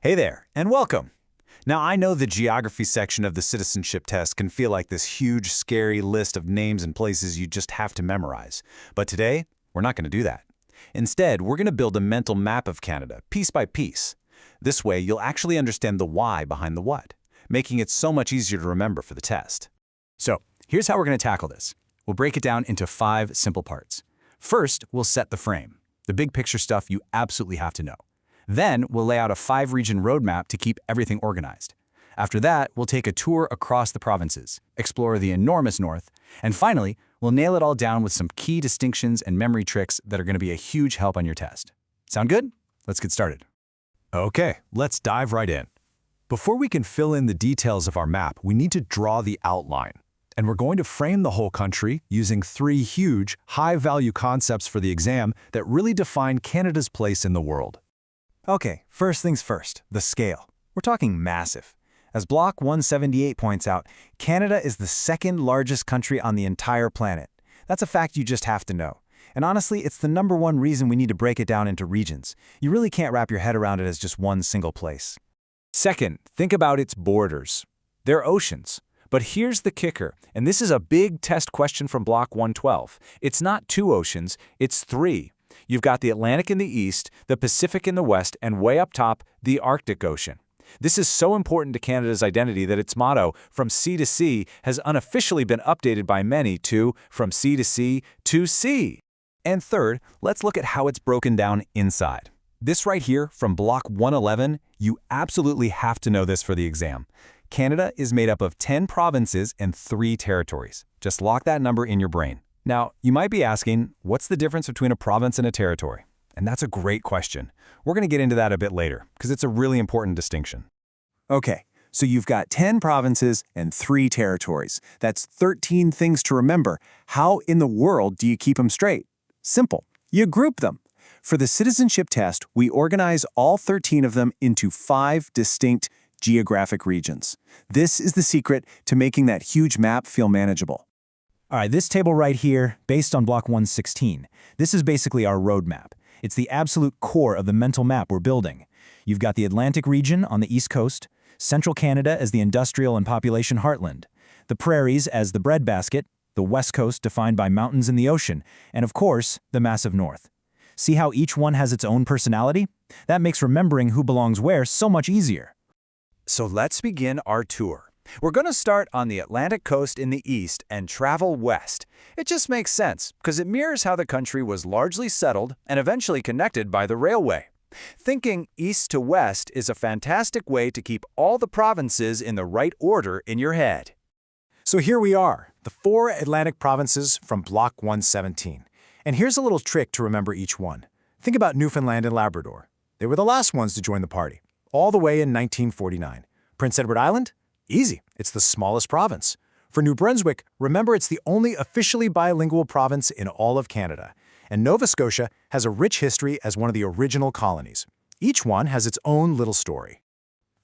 Hey there, and welcome. Now, I know the geography section of the citizenship test can feel like this huge, scary list of names and places you just have to memorize. But today, we're not going to do that. Instead, we're going to build a mental map of Canada, piece by piece. This way, you'll actually understand the why behind the what, making it so much easier to remember for the test. So, here's how we're going to tackle this. We'll break it down into 5 simple parts. First, we'll set the frame, the big picture stuff you absolutely have to know. Then, we'll lay out a 5-region roadmap to keep everything organized. After that, we'll take a tour across the provinces, explore the enormous north, and finally, we'll nail it all down with some key distinctions and memory tricks that are going to be a huge help on your test. Sound good? Let's get started. Okay, let's dive right in. Before we can fill in the details of our map, we need to draw the outline. And we're going to frame the whole country using 3 huge, high-value concepts for the exam that really define Canada's place in the world. Okay, first things first, the scale. We're talking massive. As Block 178 points out, Canada is the second largest country on the entire planet. That's a fact you just have to know. And honestly, it's the #1 reason we need to break it down into regions. You really can't wrap your head around it as just one single place. Second, think about its borders. They're oceans. But here's the kicker, and this is a big test question from Block 112. It's not 2 oceans, it's 3. You've got the Atlantic in the east, the Pacific in the west, and way up top, the Arctic Ocean. This is so important to Canada's identity that its motto, from sea to sea, has unofficially been updated by many to from sea to sea to sea. And third, let's look at how it's broken down inside. This right here from Block 111, you absolutely have to know this for the exam. Canada is made up of 10 provinces and 3 territories. Just lock that number in your brain. Now, you might be asking, what's the difference between a province and a territory? And that's a great question. We're going to get into that a bit later, because it's a really important distinction. Okay, so you've got 10 provinces and 3 territories. That's 13 things to remember. How in the world do you keep them straight? Simple. You group them. For the citizenship test, we organize all 13 of them into 5 distinct geographic regions. This is the secret to making that huge map feel manageable. All right, this table right here, based on Block 116, this is basically our roadmap. It's the absolute core of the mental map we're building. You've got the Atlantic region on the east coast, central Canada as the industrial and population heartland, the prairies as the breadbasket, the west coast defined by mountains and the ocean, and of course, the massive north. See how each one has its own personality? That makes remembering who belongs where so much easier. So let's begin our tour. We're going to start on the Atlantic coast in the east and travel west. It just makes sense, because it mirrors how the country was largely settled and eventually connected by the railway. Thinking east to west is a fantastic way to keep all the provinces in the right order in your head. So here we are, the 4 Atlantic provinces from Block 117. And here's a little trick to remember each one. Think about Newfoundland and Labrador. They were the last ones to join the party, all the way in 1949. Prince Edward Island? Easy, it's the smallest province. For New Brunswick, remember it's the only officially bilingual province in all of Canada. And Nova Scotia has a rich history as one of the original colonies. Each one has its own little story.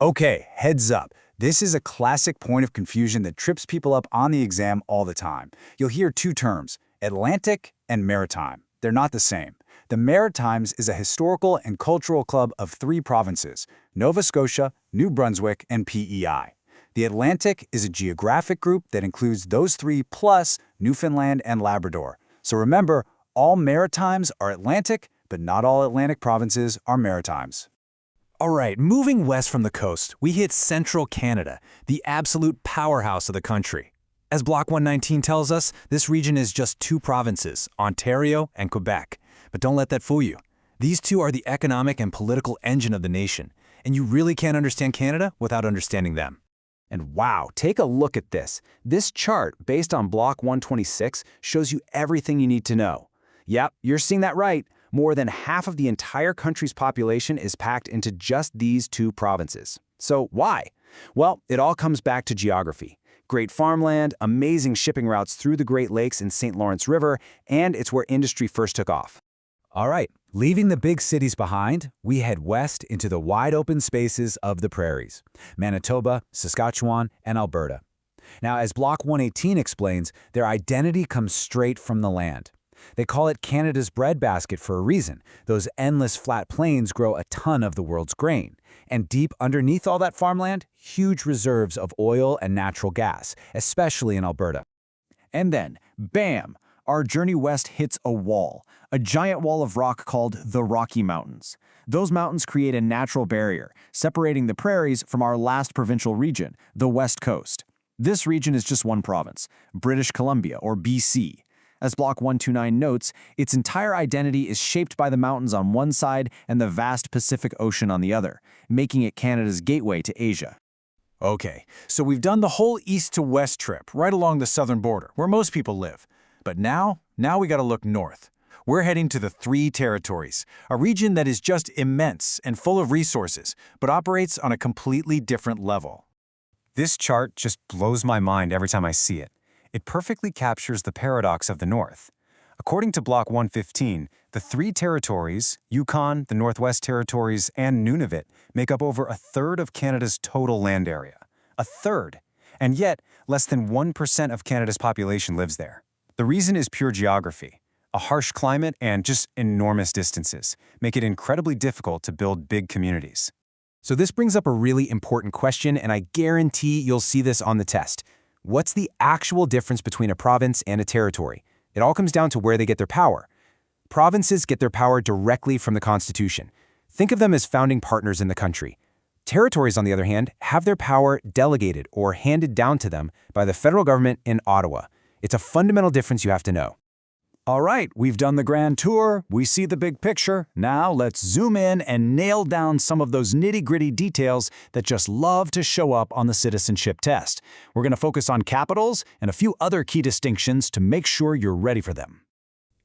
Okay, heads up. This is a classic point of confusion that trips people up on the exam all the time. You'll hear 2 terms, Atlantic and Maritime. They're not the same. The Maritimes is a historical and cultural club of 3 provinces, Nova Scotia, New Brunswick, and PEI. The Atlantic is a geographic group that includes those 3 plus Newfoundland and Labrador. So remember, all Maritimes are Atlantic, but not all Atlantic provinces are Maritimes. All right, moving west from the coast, we hit central Canada, the absolute powerhouse of the country. As Block 119 tells us, this region is just 2 provinces, Ontario and Quebec. But don't let that fool you. These 2 are the economic and political engine of the nation, and you really can't understand Canada without understanding them. And wow, take a look at this. This chart, based on Block 126, shows you everything you need to know. Yep, you're seeing that right. More than half of the entire country's population is packed into just these 2 provinces. So why? Well, it all comes back to geography. Great farmland, amazing shipping routes through the Great Lakes and St. Lawrence River, and it's where industry first took off. All right, leaving the big cities behind, we head west into the wide open spaces of the prairies, Manitoba, Saskatchewan, and Alberta. Now, as Block 118 explains, their identity comes straight from the land. They call it Canada's breadbasket for a reason. Those endless flat plains grow a ton of the world's grain. And deep underneath all that farmland, huge reserves of oil and natural gas, especially in Alberta. And then, bam! Our journey west hits a giant wall of rock called the Rocky Mountains. Those mountains create a natural barrier, separating the prairies from our last provincial region, the West Coast. This region is just one province, British Columbia, or BC. As Block 129 notes, its entire identity is shaped by the mountains on one side and the vast Pacific Ocean on the other, making it Canada's gateway to Asia. Okay, so we've done the whole east to west trip, right along the southern border, where most people live. But now we gotta look north. We're heading to the Three Territories, a region that is just immense and full of resources, but operates on a completely different level. This chart just blows my mind every time I see it. It perfectly captures the paradox of the North. According to Block 115, the three territories, Yukon, the Northwest Territories, and Nunavut, make up over a third of Canada's total land area. A third! And yet, less than 1% of Canada's population lives there. The reason is pure geography. A harsh climate and just enormous distances make it incredibly difficult to build big communities. So this brings up a really important question, and I guarantee you'll see this on the test. What's the actual difference between a province and a territory? It all comes down to where they get their power. Provinces get their power directly from the Constitution. Think of them as founding partners in the country. Territories, on the other hand, have their power delegated or handed down to them by the federal government in Ottawa. It's a fundamental difference you have to know. All right, we've done the grand tour, we see the big picture. Now let's zoom in and nail down some of those nitty-gritty details that just love to show up on the citizenship test. We're going to focus on capitals and a few other key distinctions to make sure you're ready for them.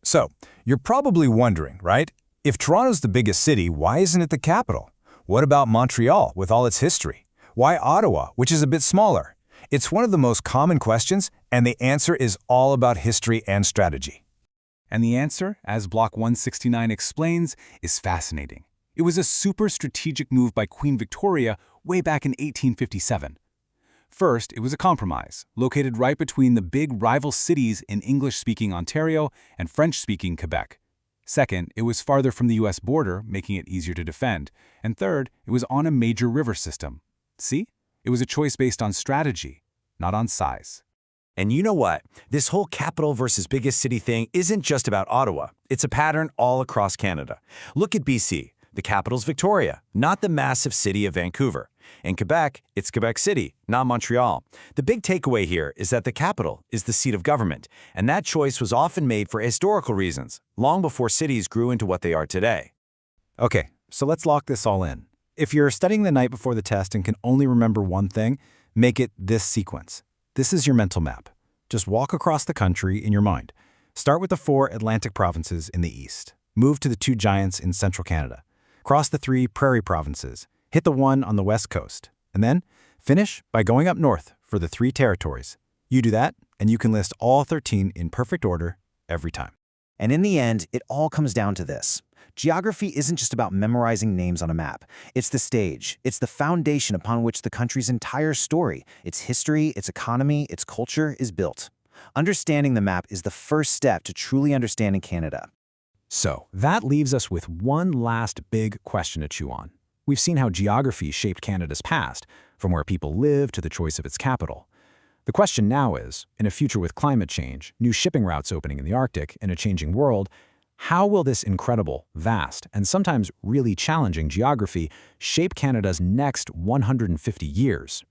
So, you're probably wondering, right? If Toronto's the biggest city, why isn't it the capital? What about Montreal with all its history? Why Ottawa, which is a bit smaller? It's one of the most common questions, and the answer is all about history and strategy. And the answer, as Block 169 explains, is fascinating. It was a super strategic move by Queen Victoria way back in 1857. First, it was a compromise, located right between the big rival cities in English-speaking Ontario and French-speaking Quebec. Second, it was farther from the U.S. border, making it easier to defend. And third, it was on a major river system. See? It was a choice based on strategy, not on size. And you know what? This whole capital versus biggest city thing isn't just about Ottawa. It's a pattern all across Canada. Look at BC. The capital's Victoria, not the massive city of Vancouver. In Quebec, it's Quebec City, not Montreal. The big takeaway here is that the capital is the seat of government, and that choice was often made for historical reasons, long before cities grew into what they are today. Okay, so let's lock this all in. If you're studying the night before the test and can only remember one thing, make it this sequence. This is your mental map. Just walk across the country in your mind. Start with the 4 Atlantic provinces in the east. Move to the 2 giants in central Canada. Cross the 3 prairie provinces. Hit the 1 on the west coast. And then finish by going up north for the 3 territories. You do that, and you can list all 13 in perfect order every time. And in the end, it all comes down to this. Geography isn't just about memorizing names on a map. It's the stage. It's the foundation upon which the country's entire story, its history, its economy, its culture is built. Understanding the map is the first step to truly understanding Canada. So, that leaves us with one last big question to chew on. We've seen how geography shaped Canada's past, from where people live to the choice of its capital. The question now is, in a future with climate change, new shipping routes opening in the Arctic, and a changing world, how will this incredible, vast, and sometimes really challenging geography shape Canada's next 150 years?